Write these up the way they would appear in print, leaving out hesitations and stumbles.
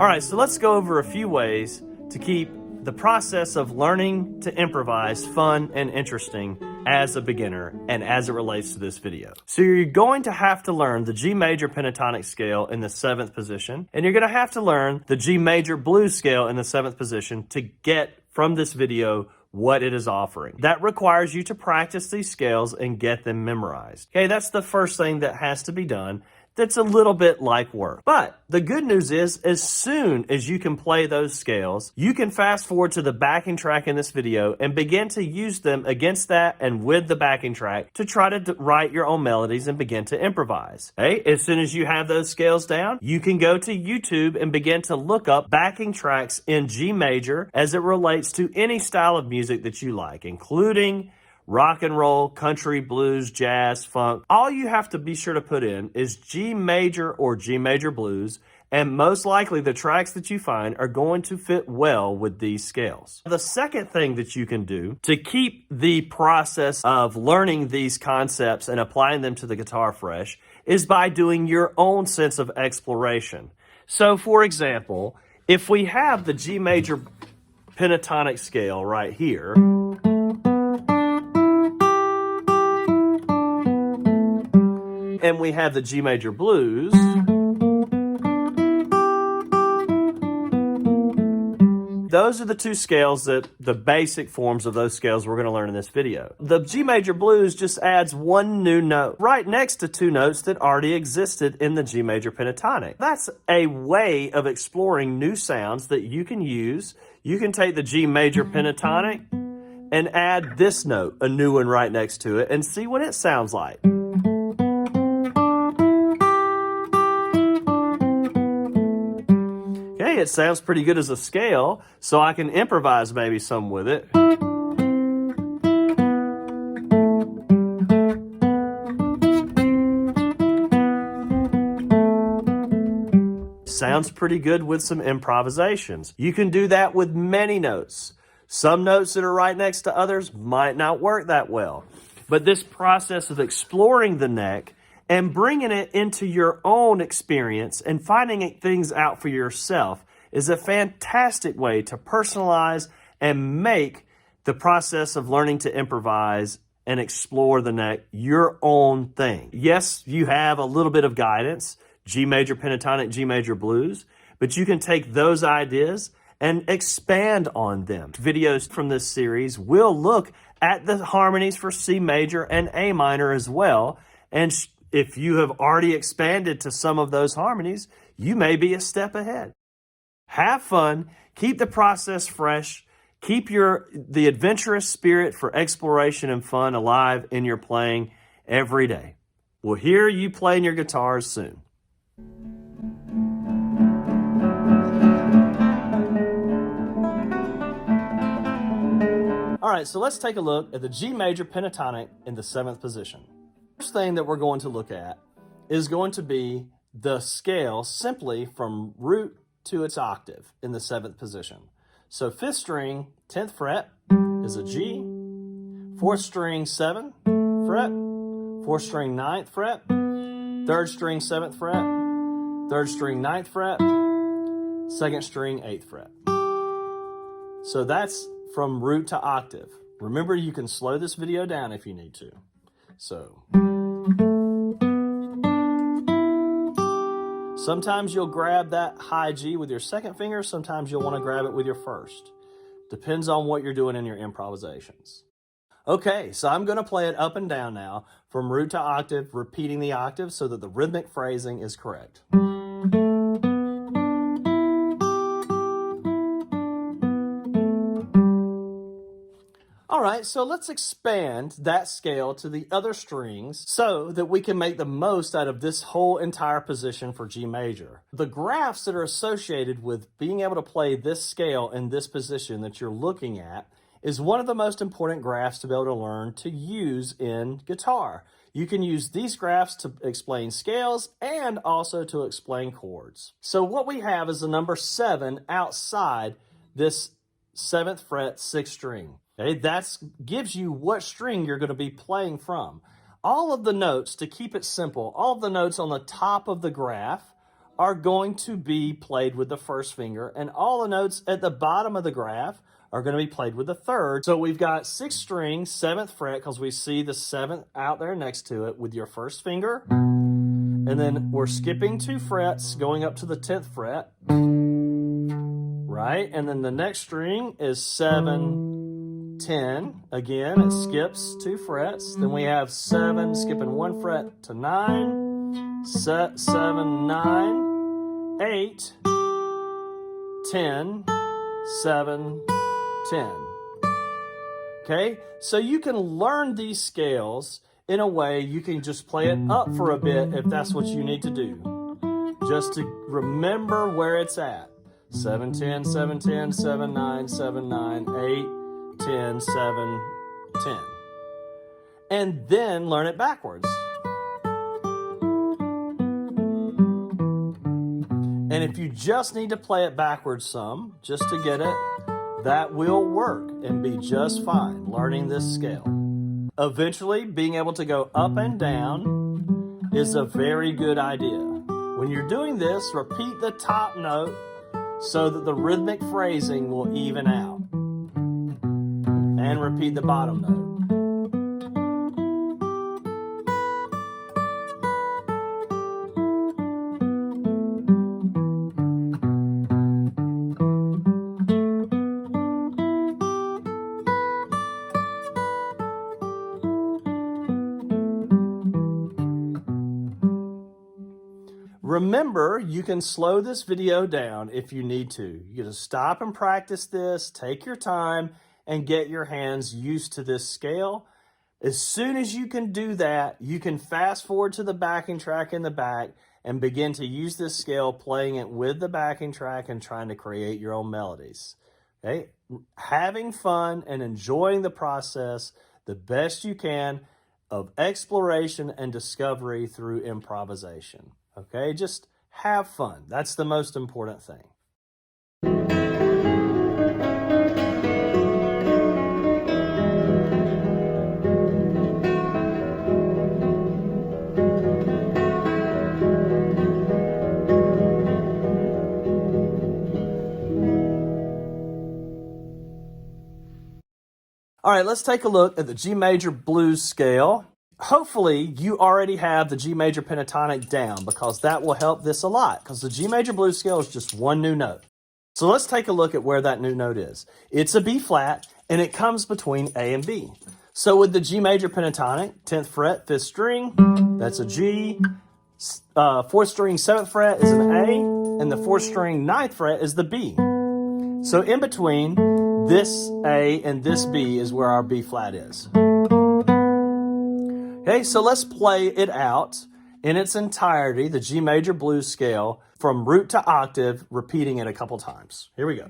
All right, so let's go over a few ways to keep the process of learning to improvise fun and interesting as a beginner and as it relates to this video. So you're going to have to learn the G major pentatonic scale in the 7th position, and you're going to have to learn the G major blues scale in the 7th position to get from this video what it is offering. That requires you to practice these scales and get them memorized. Okay, that's the first thing that has to be done. That's a little bit like work. But the good news is, as soon as you can play those scales, you can fast forward to the backing track in this video and begin to use them against that and with the backing track to try to write your own melodies and begin to improvise. Okay? As soon as you have those scales down, you can go to YouTube and begin to look up backing tracks in G major as it relates to any style of music that you like, including rock and roll, country, blues, jazz, funk. All you have to be sure to put in is G major or G major blues, and most likely the tracks that you find are going to fit well with these scales. The second thing that you can do to keep the process of learning these concepts and applying them to the guitar fresh is by doing your own sense of exploration. So for example, if we have the G major pentatonic scale right here, and we have the G major blues, those are the two scales that the basic forms of those scales we're going to learn in this video. The G major blues just adds one new note right next to two notes that already existed in the G major pentatonic. That's a way of exploring new sounds that you can use. You can take the G major pentatonic and add this note, a new one right next to it, and see what it sounds like. It sounds pretty good as a scale, so I can improvise maybe some with it. Sounds pretty good with some improvisations. You can do that with many notes. Some notes that are right next to others might not work that well. But this process of exploring the neck and bringing it into your own experience and finding things out for yourself is a fantastic way to personalize and make the process of learning to improvise and explore the neck your own thing. Yes, you have a little bit of guidance, G major pentatonic, G major blues, but you can take those ideas and expand on them. Videos from this series will look at the harmonies for C major and A minor as well, and if you have already expanded to some of those harmonies, you may be a step ahead. Have fun, keep the process fresh, keep the adventurous spirit for exploration and fun alive in your playing every day. We'll hear you playing your guitars soon. All right, so let's take a look at the G major pentatonic in the 7th position. First thing that we're going to look at is going to be the scale simply from root to its octave in the 7th position. So 5th string, 10th fret is a G, 4th string, 7th fret, 4th string, 9th fret, 3rd string, 7th fret, 3rd string, 9th fret, 2nd string, 8th fret. So that's from root to octave. Remember, you can slow this video down if you need to. So sometimes you'll grab that high G with your 2nd finger. Sometimes you'll want to grab it with your 1st. Depends on what you're doing in your improvisations. Okay, so I'm going to play it up and down now from root to octave, repeating the octave so that the rhythmic phrasing is correct. All right, so let's expand that scale to the other strings so that we can make the most out of this whole entire position for G major. The graphs that are associated with being able to play this scale in this position that you're looking at is one of the most important graphs to be able to learn to use in guitar. You can use these graphs to explain scales and also to explain chords. So what we have is the number 7 outside this 7th fret 6th string. Okay, that gives you what string you're going to be playing from. All of the notes, to keep it simple, all of the notes on the top of the graph are going to be played with the first finger, and all the notes at the bottom of the graph are going to be played with the third. So we've got 6th string, 7th fret, because we see the 7th out there next to it with your first finger. And then we're skipping 2 frets, going up to the 10th fret. Right? And then the next string is 7, 10. Again, it skips 2 frets. Then we have 7, skipping 1 fret to 9. 7, 9, 8, 10, 7, 10. Okay, so you can learn these scales in a way you can just play it up for a bit if that's what you need to do. Just to remember where it's at. 7, 10, 7, 10, 7, 9, 7, 9, 8, 10, 7, 10. And then learn it backwards. And if you just need to play it backwards some, just to get it, that will work and be just fine, learning this scale. Eventually, being able to go up and down is a very good idea. When you're doing this, repeat the top note so that the rhythmic phrasing will even out. And repeat the bottom note. Remember, you can slow this video down if you need to. You can stop and practice this, take your time, and get your hands used to this scale. As soon as you can do that, you can fast forward to the backing track in the back and begin to use this scale, playing it with the backing track and trying to create your own melodies. Okay? Having fun and enjoying the process the best you can of exploration and discovery through improvisation. Okay, just have fun. That's the most important thing. All right, let's take a look at the G major blues scale. Hopefully, you already have the G major pentatonic down, because that will help this a lot, because the G major blues scale is just one new note. So let's take a look at where that new note is. It's a B flat, and it comes between A and B. So with the G major pentatonic, 10th fret, 5th string, that's a G. 4th string, 7th fret is an A, and the 4th string, 9th fret is the B. So in between this A and this B is where our B flat is. Okay, so let's play it out in its entirety, the G major blues scale, from root to octave, repeating it a couple times. Here we go.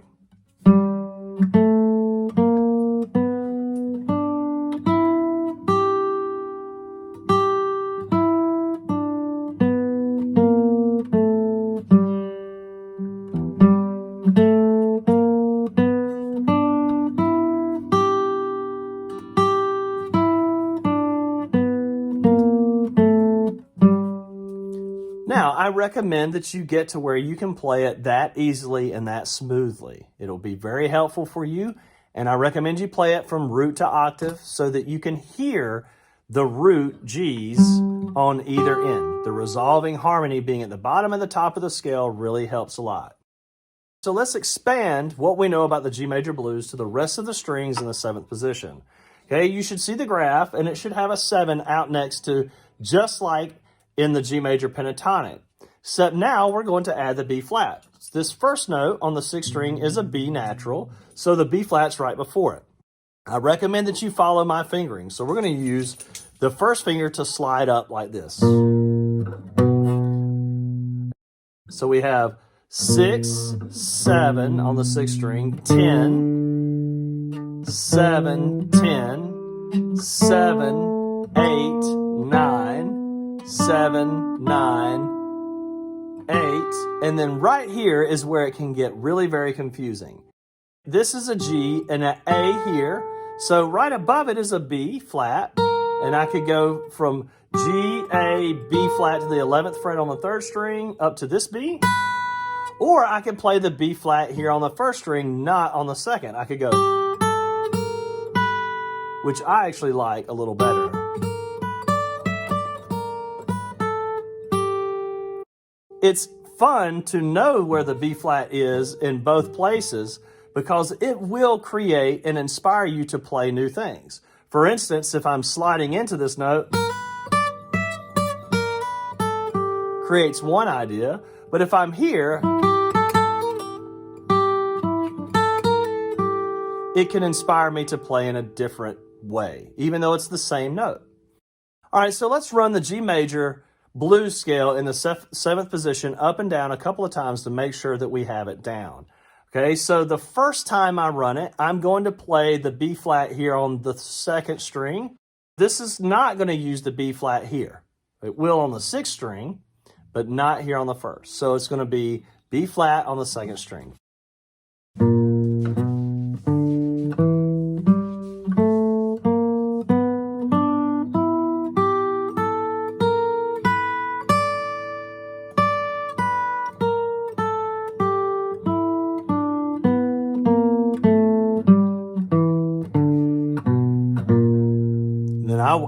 Now, I recommend that you get to where you can play it that easily and that smoothly. It'll be very helpful for you, and I recommend you play it from root to octave so that you can hear the root G's on either end. The resolving harmony being at the bottom and the top of the scale really helps a lot. So let's expand what we know about the G major blues to the rest of the strings in the 7th position. Okay, you should see the graph, and it should have a 7 out next to, just like in the G major pentatonic. Except now we're going to add the B flat. This first note on the 6th string is a B natural, so the B flat's right before it. I recommend that you follow my fingering. So we're going to use the first finger to slide up like this. So we have 6, 7 on the 6th string, 10, 7, 10, 7, 8, 9, 7, 9, 8, and then right here is where it can get really very confusing. This is a G and an A here, so right above it is a B flat, And I could go from G, A, B flat to the 11th fret on the 3rd string up to this B. Or I could play the B flat here on the 1st string, not on the 2nd. I could go, which I actually like a little better. It's fun to know where the B flat is in both places because it will create and inspire you to play new things. For instance, if I'm sliding into this note, creates one idea, but if I'm here, it can inspire me to play in a different way, even though it's the same note. All right, so let's run the G major blues scale in the 7th position up and down a couple of times to make sure that we have it down. Okay, so the first time I run it, I'm going to play the B flat here on the 2nd string. This is not going to use the B flat here. It will on the 6th string, but not here on the 1st. So it's going to be B flat on the 2nd string.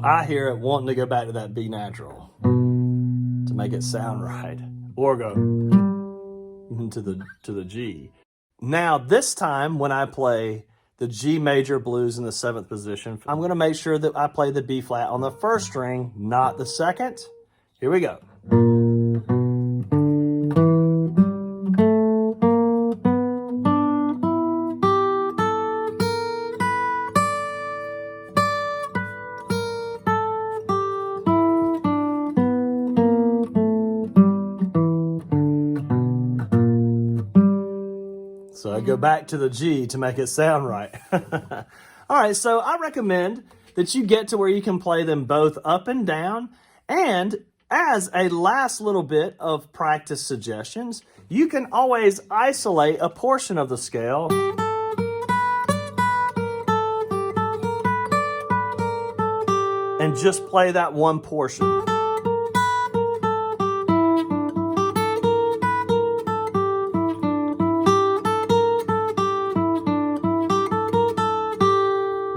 I hear it wanting to go back to that B natural to make it sound right, or go to the G. Now this time when I play the G major blues in the 7th position, I'm going to make sure that I play the B flat on the 1st string, not the 2nd. Here we go. So I go back to the G to make it sound right. All right, so I recommend that you get to where you can play them both up and down. And as a last little bit of practice suggestions, you can always isolate a portion of the scale and just play that one portion.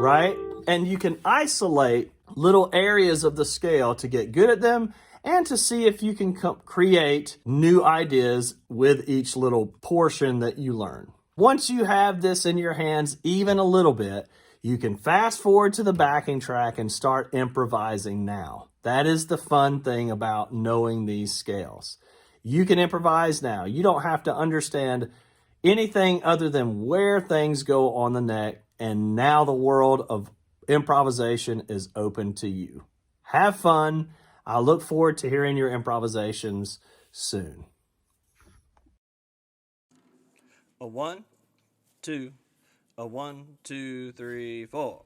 Right? And you can isolate little areas of the scale to get good at them and to see if you can create new ideas with each little portion that you learn. Once you have this in your hands even a little bit, you can fast forward to the backing track and start improvising now. That is the fun thing about knowing these scales. You can improvise now. You don't have to understand anything other than where things go on the neck. And now the world of improvisation is open to you. Have fun. I look forward to hearing your improvisations soon. A 1, 2, a 1, 2, 3, 4.